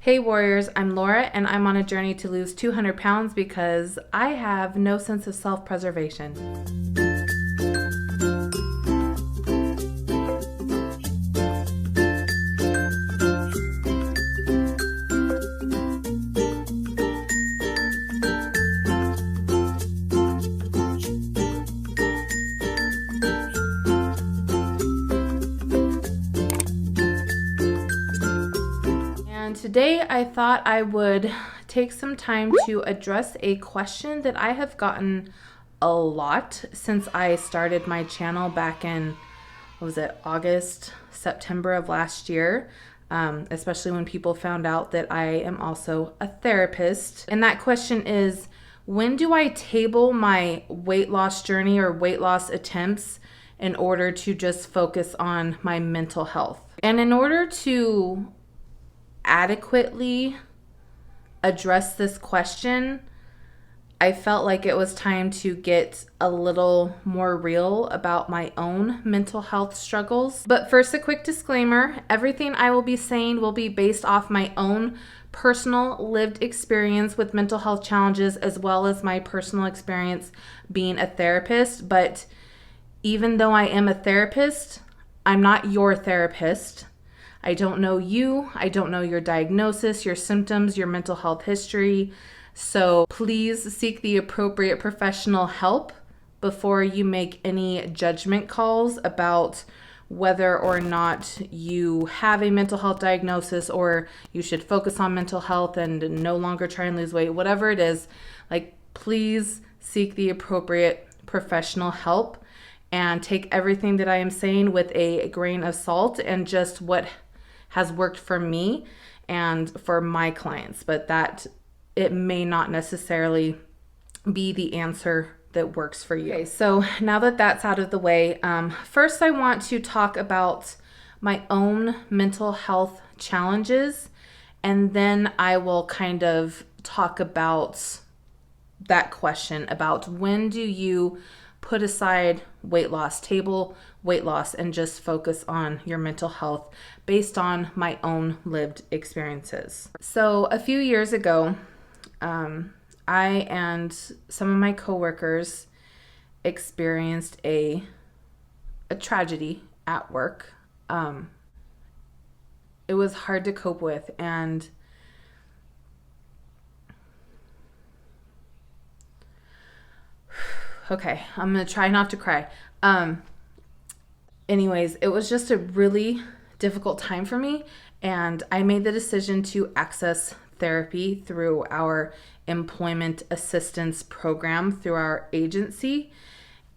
Hey Warriors, I'm Laura and I'm on a journey to lose 200 pounds because I have no sense of self-preservation. Today I thought I would take some time to address a question that I have gotten a lot since I started my channel back in, August, September of last year, especially when people found out that I am also a therapist. And that question is, when do I table my weight loss journey or weight loss attempts in order to just focus on my mental health? And in order to adequately address this question, I felt like it was time to get a little more real about my own mental health struggles. But first, a quick disclaimer: everything I will be saying will be based off my own personal lived experience with mental health challenges, as well as my personal experience being a therapist. But even though I am a therapist, I'm not your therapist. I don't know you. I don't know your diagnosis, your symptoms, your mental health history. So please seek the appropriate professional help before you make any judgment calls about whether or not you have a mental health diagnosis or you should focus on mental health and no longer try and lose weight. Whatever it is, please seek the appropriate professional help and take everything that I am saying with a grain of salt and just what has worked for me and for my clients, but that it may not necessarily be the answer that works for you. Okay, so now that that's out of the way, first I want to talk about my own mental health challenges, and then I will kind of talk about that question about when do you put aside weight loss, table weight loss, and just focus on your mental health based on my own lived experiences. So a few years ago, I and some of my coworkers experienced a tragedy at work. It was hard to cope with, and okay, I'm gonna try not to cry. Anyways, it was just a really difficult time for me, and I made the decision to access therapy through our employment assistance program through our agency.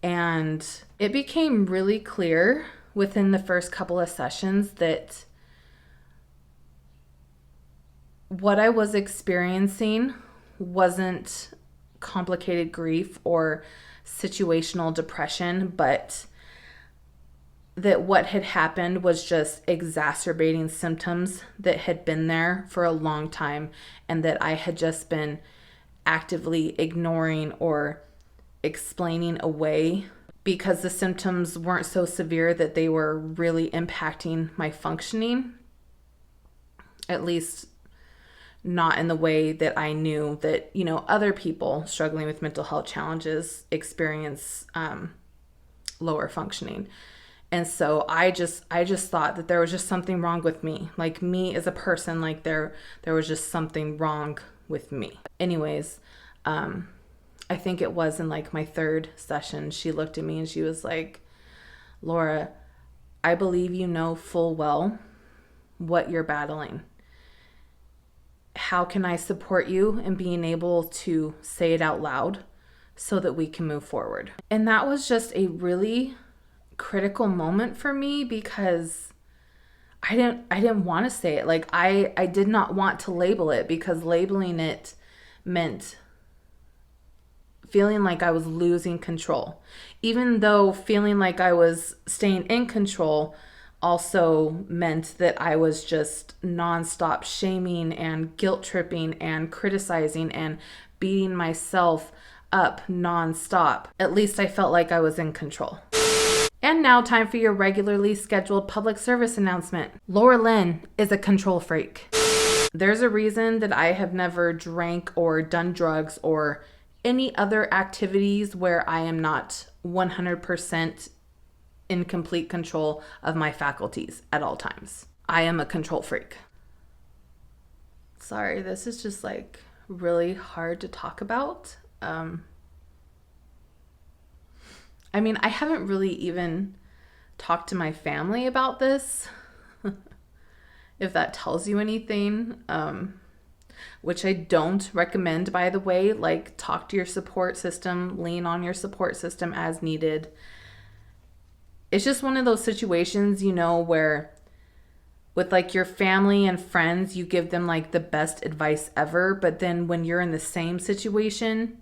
And it became really clear within the first couple of sessions that what I was experiencing wasn't complicated grief or situational depression, but that what had happened was just exacerbating symptoms that had been there for a long time, and that I had just been actively ignoring or explaining away because the symptoms weren't so severe that they were really impacting my functioning, at least not in the way that I knew that, other people struggling with mental health challenges experience lower functioning. And so I just thought that there was just something wrong with me, like me as a person, like there was just something wrong with me. Anyways, I think it was in my third session, she looked at me and she was like, "Laura, I believe you know full well what you're battling. How can I support you in being able to say it out loud so that we can move forward?" And that was just a really critical moment for me because I didn't want to say it. I did not want to label it because labeling it meant feeling like I was losing control, even though feeling like I was staying in control also meant that I was just nonstop shaming and guilt tripping and criticizing and beating myself up nonstop. At least I felt like I was in control. And now time for your regularly scheduled public service announcement. Laura Lynn is a control freak. There's a reason that I have never drank or done drugs or any other activities where I am not 100% in complete control of my faculties at all times. I am a control freak. Sorry, this is just like really hard to talk about. I mean, I haven't really even talked to my family about this, if that tells you anything, which I don't recommend, by the way. Like, talk to your support system, lean on your support system as needed. It's just one of those situations, you know, where with like your family and friends, you give them like the best advice ever, but then when you're in the same situation,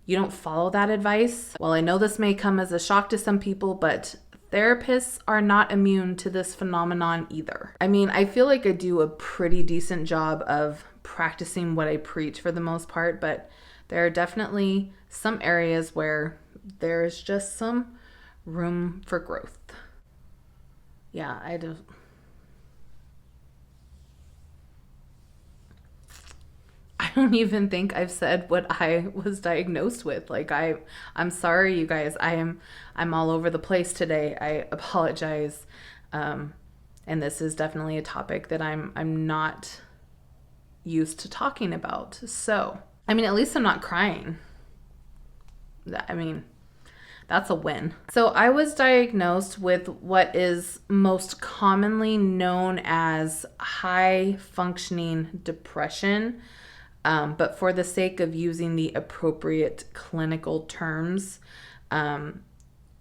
you don't follow that advice. Well, I know this may come as a shock to some people, but therapists are not immune to this phenomenon either. I mean, I feel like I do a pretty decent job of practicing what I preach for the most part, but there are definitely some areas where there's just some room for growth. Yeah, I don't even think I've said what I was diagnosed with. Like, I'm sorry, you guys. I'm all over the place today. I apologize. And this is definitely a topic that I'm not used to talking about. So, I mean, at least I'm not crying. I mean, that's a win. So I was diagnosed with what is most commonly known as high functioning depression. But for the sake of using the appropriate clinical terms,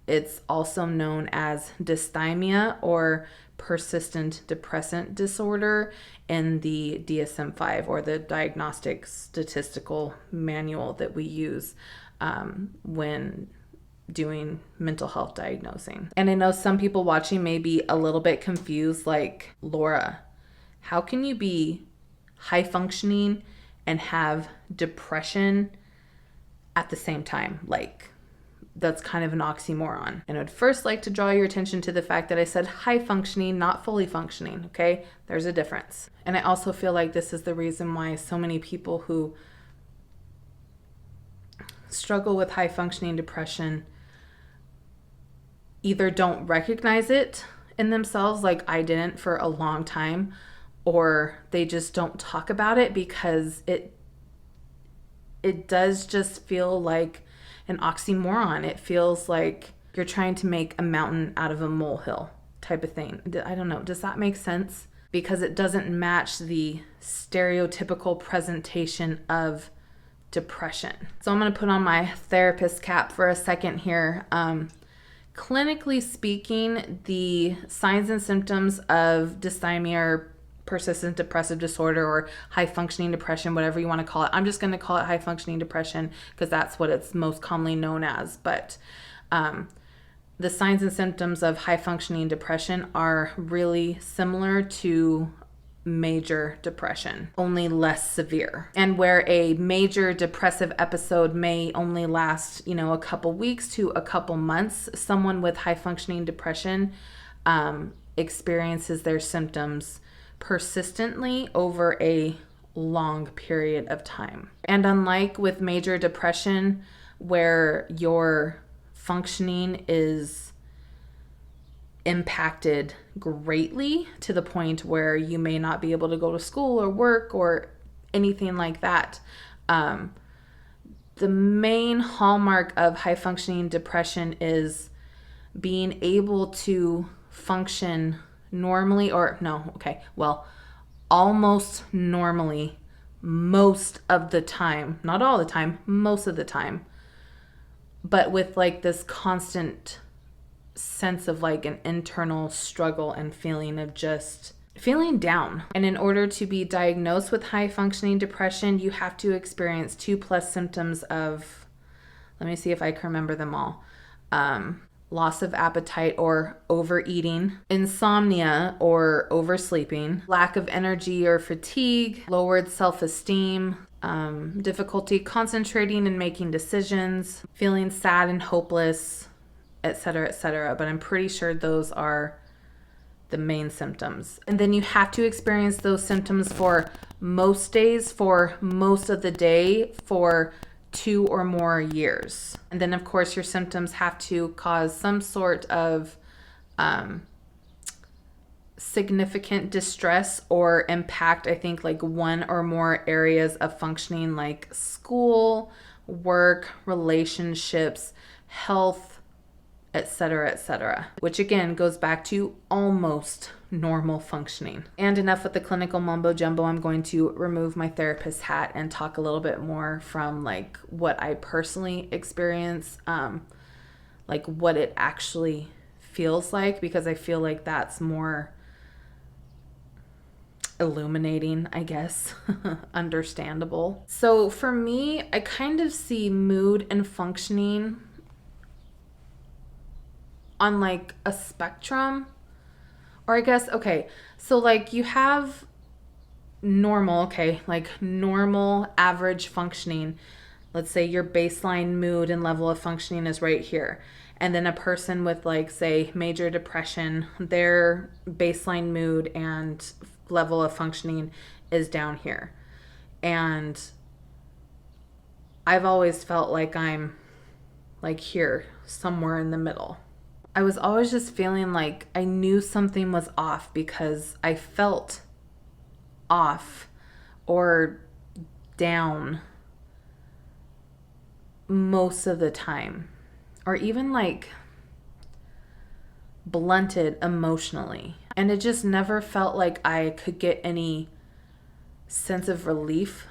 it's also known as dysthymia or persistent depressant disorder in the DSM-5, or the Diagnostic Statistical Manual that we use when doing mental health diagnosing. And I know some people watching may be a little bit confused, like, Laura, how can you be high functioning and have depression at the same time? Like, that's kind of an oxymoron. And I'd first like to draw your attention to the fact that I said high functioning, not fully functioning, okay? There's a difference. And I also feel like this is the reason why so many people who struggle with high functioning depression either don't recognize it in themselves, like I didn't for a long time, or they just don't talk about it, because it does just feel like an oxymoron. It feels like you're trying to make a mountain out of a molehill type of thing. I don't know. Does that make sense? Because it doesn't match the stereotypical presentation of depression. So I'm going to put on my therapist cap for a second here. Clinically speaking, the signs and symptoms of dysthymia or persistent depressive disorder, or high functioning depression, whatever you want to call it. I'm just going to call it high functioning depression because that's what it's most commonly known as. But the signs and symptoms of high functioning depression are really similar to major depression, only less severe. And where a major depressive episode may only last, a couple weeks to a couple months, someone with high functioning depression experiences their symptoms persistently over a long period of time. And unlike with major depression, where your functioning is impacted greatly to the point where you may not be able to go to school or work or anything like that, the main hallmark of high functioning depression is being able to function normally, almost normally most of the time. Not all the time, most of the time. But with like this constant sense of like an internal struggle and feeling of just feeling down. And in order to be diagnosed with high functioning depression, you have to experience 2+ symptoms of, let me see if I can remember them all. Loss of appetite or overeating, insomnia or oversleeping, lack of energy or fatigue, lowered self-esteem, difficulty concentrating and making decisions, feeling sad and hopeless, etc., etc. But I'm pretty sure those are the main symptoms. And then you have to experience those symptoms for most days for most of the day for 2 or more years. And then, of course, your symptoms have to cause some sort of significant distress or impact, I think, like 1 or more areas of functioning, like school, work, relationships, health, etc., which again goes back to almost normal functioning. And enough with the clinical mumbo jumbo. I'm going to remove my therapist hat and talk a little bit more from like what I personally experience, like what it actually feels like, because I feel like that's more illuminating, I guess, understandable. So for me, I kind of see mood and functioning on like a spectrum, or I guess, okay, so like you have normal, okay, like normal average functioning. Let's say your baseline mood and level of functioning is right here. And then a person with like, say, major depression, their baseline mood and level of functioning is down here. And I've always felt like I'm like here, somewhere in the middle. I was always just feeling like I knew something was off because I felt off or down most of the time, or even like blunted emotionally. And it just never felt like I could get any sense of relief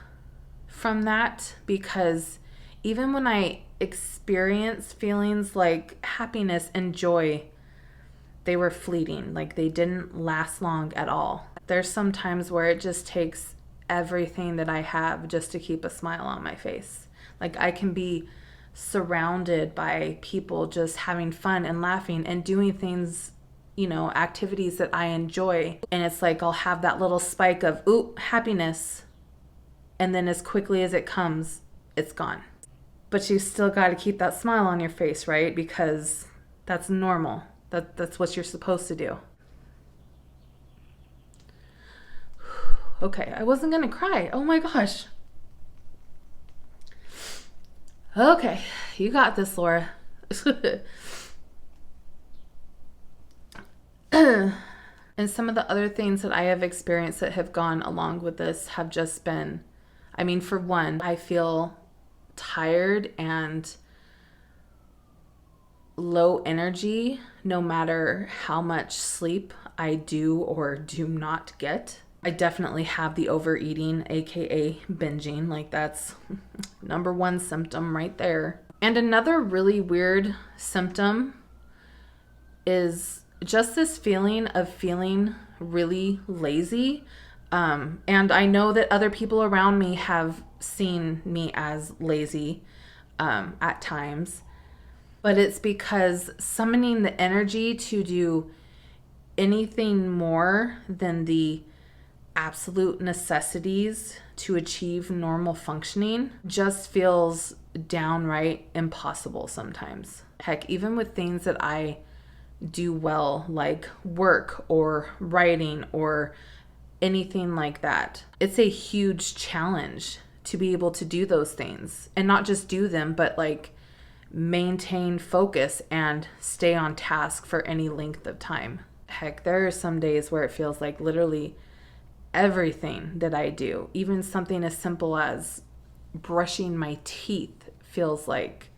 from that, because even when I experienced feelings like happiness and joy, they were fleeting. Like they didn't last long at all. There's some times where it just takes everything that I have just to keep a smile on my face. Like I can be surrounded by people just having fun and laughing and doing things, you know, activities that I enjoy. And it's like I'll have that little spike of, ooh, happiness. And then as quickly as it comes, it's gone. But you still got to keep that smile on your face, right? Because that's normal. That's what you're supposed to do. Okay, I wasn't going to cry. Oh my gosh. Okay, you got this, Laura. And some of the other things that I have experienced that have gone along with this have just been, I mean, for one, I feel tired and low energy no matter how much sleep I do or do not get. I definitely have the overeating, aka binging. Like that's number 1 symptom right there. And another really weird symptom is just this feeling of feeling really lazy. And I know that other people around me have seen me as lazy at times, but it's because summoning the energy to do anything more than the absolute necessities to achieve normal functioning just feels downright impossible sometimes. Heck, even with things that I do well, like work or writing or anything like that, it's a huge challenge to be able to do those things, and not just do them, but like maintain focus and stay on task for any length of time. Heck, there are some days where it feels like literally everything that I do, even something as simple as brushing my teeth, feels like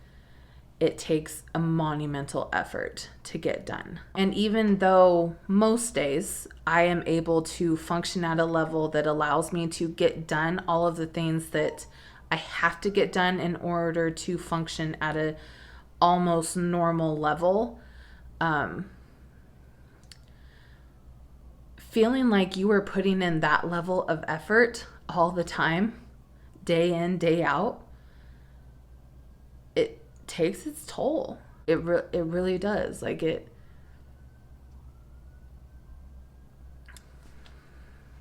it takes a monumental effort to get done. And even though most days I am able to function at a level that allows me to get done all of the things that I have to get done in order to function at a almost normal level, feeling like you are putting in that level of effort all the time, day in, day out, it takes its toll. It really does. Like it.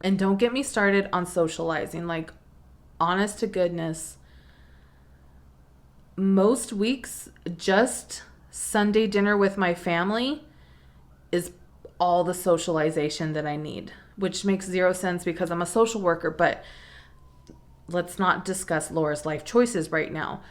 And don't get me started on socializing. Like, honest to goodness, most weeks, just Sunday dinner with my family is all the socialization that I need, which makes zero sense because I'm a social worker, but let's not discuss Laura's life choices right now.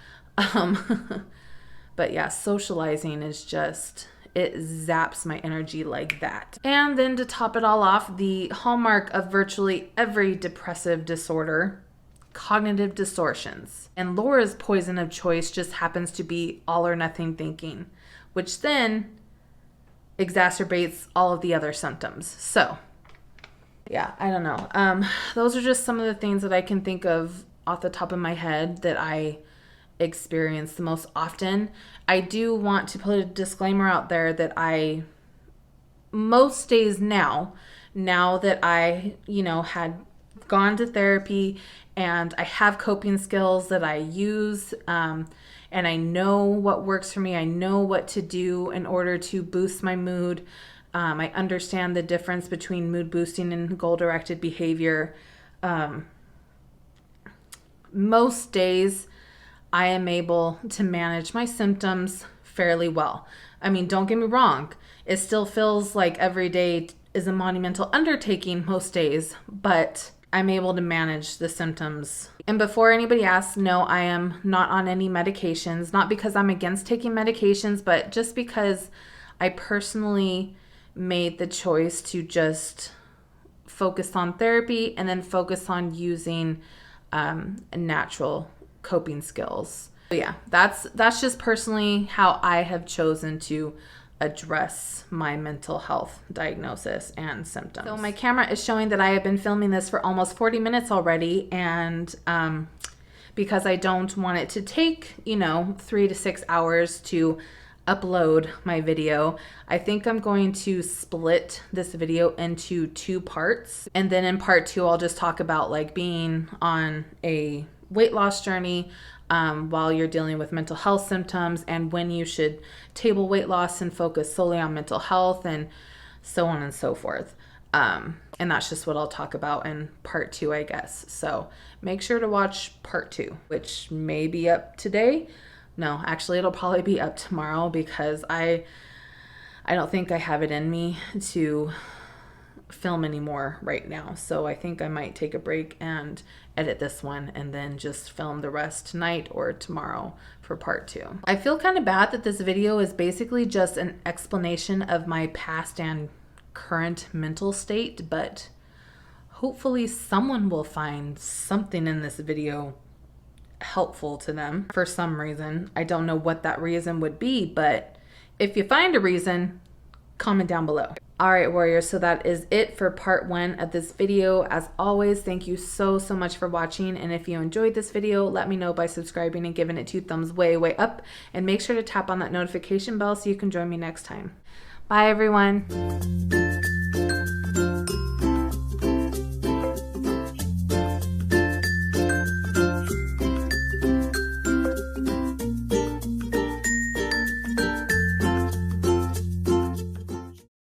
But yeah, socializing is just, it zaps my energy like that. And then to top it all off, the hallmark of virtually every depressive disorder, cognitive distortions. And Laura's poison of choice just happens to be all or nothing thinking, which then exacerbates all of the other symptoms. So yeah, I don't know. Those are just some of the things that I can think of off the top of my head that I experience the most often. I do want to put a disclaimer out there that most days now that I, had gone to therapy and I have coping skills that I use, and I know what works for me. I know what to do in order to boost my mood. I understand the difference between mood boosting and goal-directed behavior. Most days I am able to manage my symptoms fairly well. I mean, don't get me wrong. It still feels like every day is a monumental undertaking most days, but I'm able to manage the symptoms. And before anybody asks, no, I am not on any medications, not because I'm against taking medications, but just because I personally made the choice to just focus on therapy and then focus on using natural coping skills. So yeah, that's just personally how I have chosen to address my mental health diagnosis and symptoms. So my camera is showing that I have been filming this for almost 40 minutes already, and because I don't want it to take 3 to 6 hours to upload my video, I think I'm going to split this video into 2 parts, and then in part 2 I'll just talk about like being on a weight loss journey while you're dealing with mental health symptoms, and when you should table weight loss and focus solely on mental health, and so on and so forth. And that's just what I'll talk about in part 2, I guess. So make sure to watch part 2, which may be up today. No, actually it'll probably be up tomorrow because I don't think I have it in me to film anymore right now. So I think I might take a break and edit this one and then just film the rest tonight or tomorrow for part 2. I feel kind of bad that this video is basically just an explanation of my past and current mental state, but hopefully someone will find something in this video helpful to them for some reason. I don't know what that reason would be, but if you find a reason, comment down below. All right, warriors, so that is it for part 1 of this video. As always, thank you so much for watching, and if you enjoyed this video, let me know by subscribing and giving it 2 thumbs way up, and make sure to tap on that notification bell so you can join me next time. Bye, everyone.